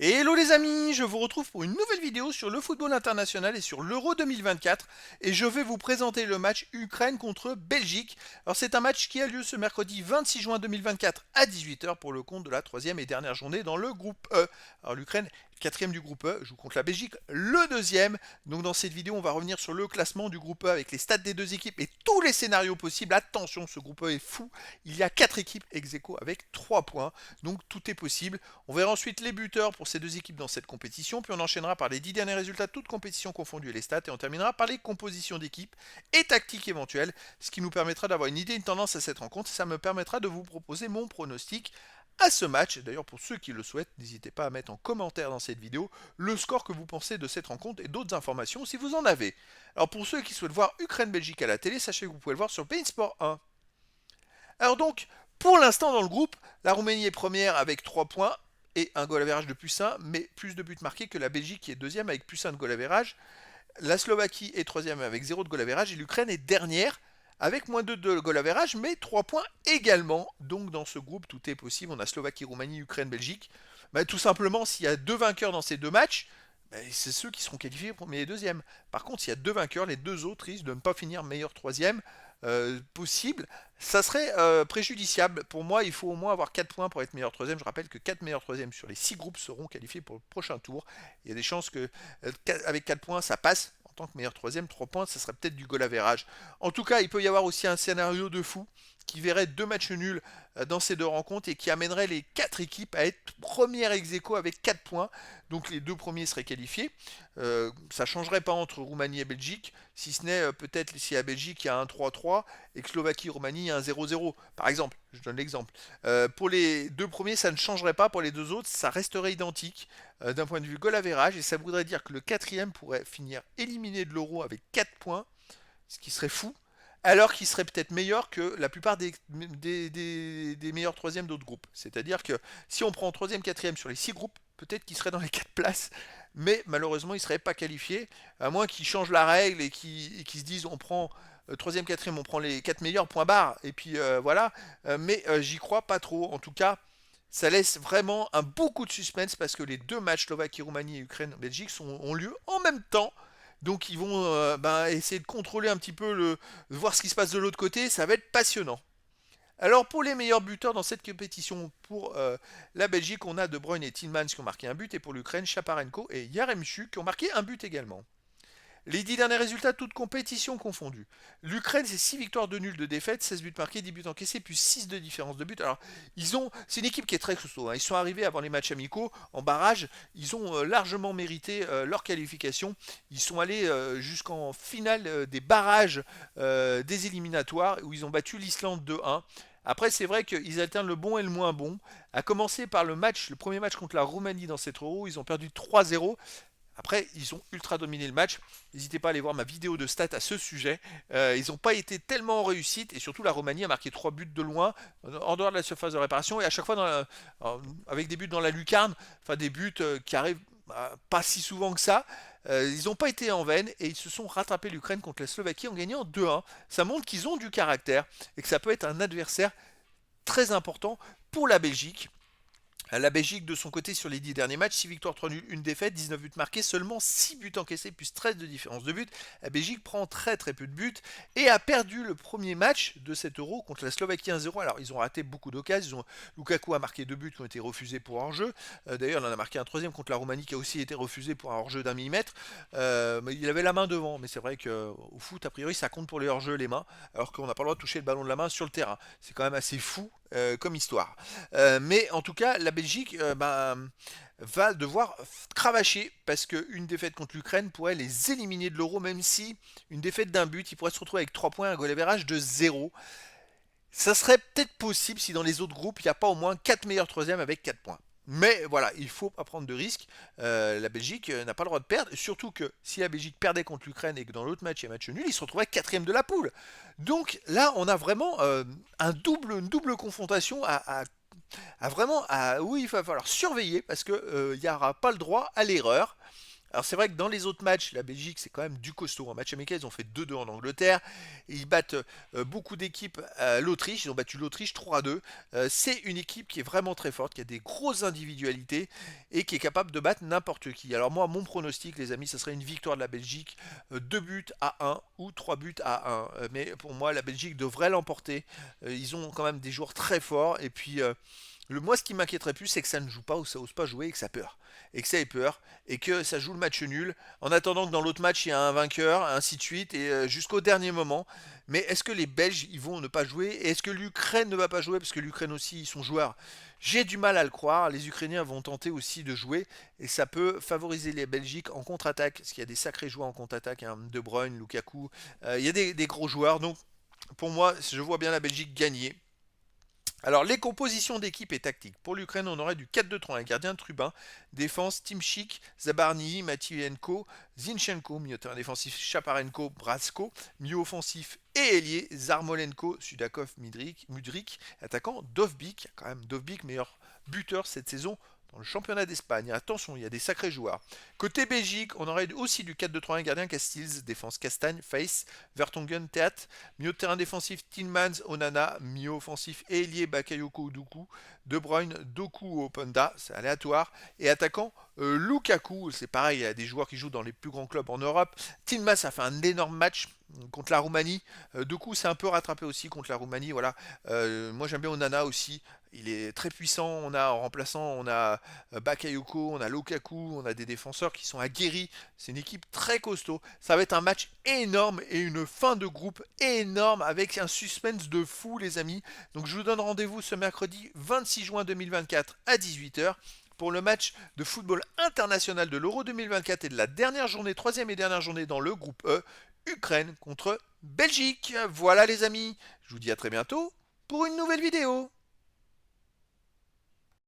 Et hello les amis, je vous retrouve pour une nouvelle vidéo sur le football international et sur l'Euro 2024 et je vais vous présenter le match Ukraine contre Belgique. Alors c'est un match qui a lieu ce mercredi 26 juin 2024 à 18 h pour le compte de la troisième et dernière journée dans le groupe E. Alors l'Ukraine quatrième du groupe E, joue contre la Belgique, le deuxième. Donc dans cette vidéo, on va revenir sur le classement du groupe E avec les stats des deux équipes et tous les scénarios possibles. Attention, ce groupe E est fou. Il y a 4 équipes ex aequo avec 3 points. Donc tout est possible. On verra ensuite les buteurs pour ces deux équipes dans cette compétition, puis on enchaînera par les 10 derniers résultats, toutes compétitions confondues et les stats, et on terminera par les compositions d'équipes et tactiques éventuelles, ce qui nous permettra d'avoir une idée, une tendance à cette rencontre. Ça me permettra de vous proposer mon pronostic à ce match. D'ailleurs, pour ceux qui le souhaitent, n'hésitez pas à mettre en commentaire dans cette vidéo le score que vous pensez de cette rencontre et d'autres informations si vous en avez. Alors pour ceux qui souhaitent voir Ukraine-Belgique à la télé, sachez que vous pouvez le voir sur beIN Sport 1. Alors donc, pour l'instant dans le groupe, la Roumanie est première avec 3 points et un goal average de +1, mais plus de buts marqués que la Belgique qui est deuxième avec +1 de goal average. La Slovaquie est troisième avec 0 de goal average et l'Ukraine est dernière avec -2 de goal average, mais 3 points également. Donc dans ce groupe, tout est possible. On a Slovaquie, Roumanie, Ukraine, Belgique. Tout simplement, s'il y a deux vainqueurs dans ces deux matchs, c'est ceux qui seront qualifiés premier et deuxième. Par contre, s'il y a deux vainqueurs, les deux autres risquent de ne pas finir meilleur troisième possible. Ça serait préjudiciable. Pour moi, il faut au moins avoir 4 points pour être meilleur troisième. Je rappelle que 4 meilleurs troisièmes sur les 6 groupes seront qualifiés pour le prochain tour. Il y a des chances que avec 4 points, ça passe. En tant que meilleur troisième, 3 points, ça serait peut-être du goal average. En tout cas, il peut y avoir aussi un scénario de fou qui verrait deux matchs nuls dans ces deux rencontres et qui amènerait les 4 équipes à être première ex aequo avec 4 points. Donc les deux premiers seraient qualifiés. Ça ne changerait pas entre Roumanie et Belgique, si ce n'est peut-être si à Belgique il y a un 3-3 et que Slovaquie-Roumanie il y a un 0-0. Par exemple, je donne l'exemple. Pour les deux premiers, ça ne changerait pas. Pour les deux autres, ça resterait identique d'un point de vue goal average. Et ça voudrait dire que le quatrième pourrait finir éliminé de l'Euro avec 4 points, ce qui serait fou. Alors qu'il serait peut-être meilleur que la plupart des meilleurs troisièmes d'autres groupes. C'est-à-dire que si on prend troisième, quatrième sur les 6 groupes, peut-être qu'il serait dans les 4 places, mais malheureusement il ne serait pas qualifié, à moins qu'ils changent la règle et qu'ils se disent on prend troisième, quatrième, on prend les 4 meilleurs, point barre, et puis voilà. Mais j'y crois pas trop. En tout cas, ça laisse vraiment un beaucoup de suspense parce que les deux matchs Slovaquie, Roumanie et Ukraine-Belgique ont lieu en même temps. Donc ils vont essayer de contrôler un petit peu de voir ce qui se passe de l'autre côté. Ça va être passionnant. Alors pour les meilleurs buteurs dans cette compétition, pour la Belgique, on a De Bruyne et Tillmans qui ont marqué un but, et pour l'Ukraine, Chaparenko et Yaremchuk qui ont marqué un but également. Les 10 derniers résultats, toutes compétitions confondues. L'Ukraine, c'est 6 victoires de nul de défaite, 16 buts marqués, 10 buts encaissés, plus 6 de différence de but. Alors, c'est une équipe qui est très costaud, hein. Ils sont arrivés avant les matchs amicaux en barrage. Ils ont largement mérité leur qualification. Ils sont allés jusqu'en finale des barrages des éliminatoires où ils ont battu l'Islande 2-1. Après, c'est vrai qu'ils alternent le bon et le moins bon. À commencer par le premier match contre la Roumanie dans cette Euro, ils ont perdu 3-0. Après, ils ont ultra dominé le match. N'hésitez pas à aller voir ma vidéo de stats à ce sujet. Ils n'ont pas été tellement en réussite. Et surtout, la Roumanie a marqué 3 buts de loin, en dehors de la surface de réparation. Et à chaque fois, avec des buts dans la lucarne. Enfin, des buts qui arrivent pas si souvent que ça. Ils n'ont pas été en veine. Et ils se sont rattrapés l'Ukraine contre la Slovaquie en gagnant 2-1. Ça montre qu'ils ont du caractère. Et que ça peut être un adversaire très important pour la Belgique. La Belgique, de son côté, sur les 10 derniers matchs, 6 victoires, 3 nuls, 1 défaite, 19 buts marqués, seulement 6 buts encaissés, plus 13 de différence de but. La Belgique prend très très peu de buts et a perdu le premier match de cet Euro contre la Slovaquie 1-0. Alors, ils ont raté beaucoup d'occasions. Lukaku a marqué 2 buts qui ont été refusés pour hors-jeu. D'ailleurs, il en a marqué un troisième contre la Roumanie qui a aussi été refusé pour un hors-jeu d'1 millimètre. Mais il avait la main devant. Mais c'est vrai qu'au foot, a priori, ça compte pour les hors-jeux, les mains, alors qu'on n'a pas le droit de toucher le ballon de la main sur le terrain. C'est quand même assez fou comme histoire. Mais en tout cas, la Belgique va devoir cravacher parce qu'une défaite contre l'Ukraine pourrait les éliminer de l'Euro, même si une défaite d'un but, ils pourraient se retrouver avec 3 points, un goal average de 0. Ça serait peut-être possible si dans les autres groupes, il n'y a pas au moins 4 meilleurs troisièmes avec 4 points. Mais voilà, il faut pas prendre de risques. La Belgique n'a pas le droit de perdre. Surtout que si la Belgique perdait contre l'Ukraine et que dans l'autre match il y a match nul, ils se retrouveraient quatrième de la poule. Donc là, on a vraiment une double confrontation à vraiment où il va falloir surveiller parce qu'il n'y aura pas le droit à l'erreur. Alors c'est vrai que dans les autres matchs, la Belgique c'est quand même du costaud. En match amical, ils ont fait 2-2 en Angleterre. Ils battent beaucoup d'équipes. L'Autriche, ils ont battu l'Autriche 3-2. C'est une équipe qui est vraiment très forte, qui a des grosses individualités et qui est capable de battre n'importe qui. Alors moi, mon pronostic, les amis, ce serait une victoire de la Belgique, 2 buts à 1 ou 3 buts à 1. Mais pour moi, la Belgique devrait l'emporter. Ils ont quand même des joueurs très forts. Et puis, moi, ce qui m'inquiéterait plus, c'est que ça ne joue pas ou ça ose pas jouer et que ça peur. Et que ça ait peur. Et que ça joue le match nul. En attendant que dans l'autre match, il y a un vainqueur, ainsi de suite. Et jusqu'au dernier moment. Mais est-ce que les Belges, ils vont ne pas jouer? Et est-ce que l'Ukraine ne va pas jouer? Parce que l'Ukraine aussi, ils sont joueurs. J'ai du mal à le croire. Les Ukrainiens vont tenter aussi de jouer. Et ça peut favoriser les Belgiques en contre-attaque. Parce qu'il y a des sacrés joueurs en contre-attaque. Hein. De Bruyne, Lukaku. Il y a des gros joueurs. Donc, pour moi, je vois bien la Belgique gagner. Alors, les compositions d'équipe et tactique. Pour l'Ukraine, on aurait du 4-2-3, un gardien Trubin, défense Timchik, Zabarny, Matvienko, Zinchenko, milieu de terrain défensif Chaparenko, Brasko, milieu offensif et ailier Zarmolenko, Sudakov, Mudrik, attaquant Dovbik, quand même Dovbik, meilleur buteur cette saison dans le championnat d'Espagne. Attention, il y a des sacrés joueurs. Côté Belgique, on aurait aussi du 4-2-3-1, gardien Castils, défense Castagne, Face, Vertonghen, Teat, milieu de terrain défensif Tillmans, Onana, milieu offensif et ailier Bakayoko Doku, De Bruyne, Doku Openda, c'est aléatoire, et attaquant Lukaku, c'est pareil, il y a des joueurs qui jouent dans les plus grands clubs en Europe. Tillmans a fait un énorme match contre la Roumanie. Doku s'est un peu rattrapé aussi contre la Roumanie. Voilà. Moi j'aime bien Onana aussi. Il est très puissant. On a en remplaçant, on a Bakayoko, on a Lukaku, on a des défenseurs qui sont aguerris. C'est une équipe très costaud. Ça va être un match énorme et une fin de groupe énorme avec un suspense de fou, les amis. Donc je vous donne rendez-vous ce mercredi 26 juin 2024 à 18h pour le match de football international de l'Euro 2024 et de la dernière journée, troisième et dernière journée dans le groupe E, Ukraine contre Belgique. Voilà les amis, je vous dis à très bientôt pour une nouvelle vidéo.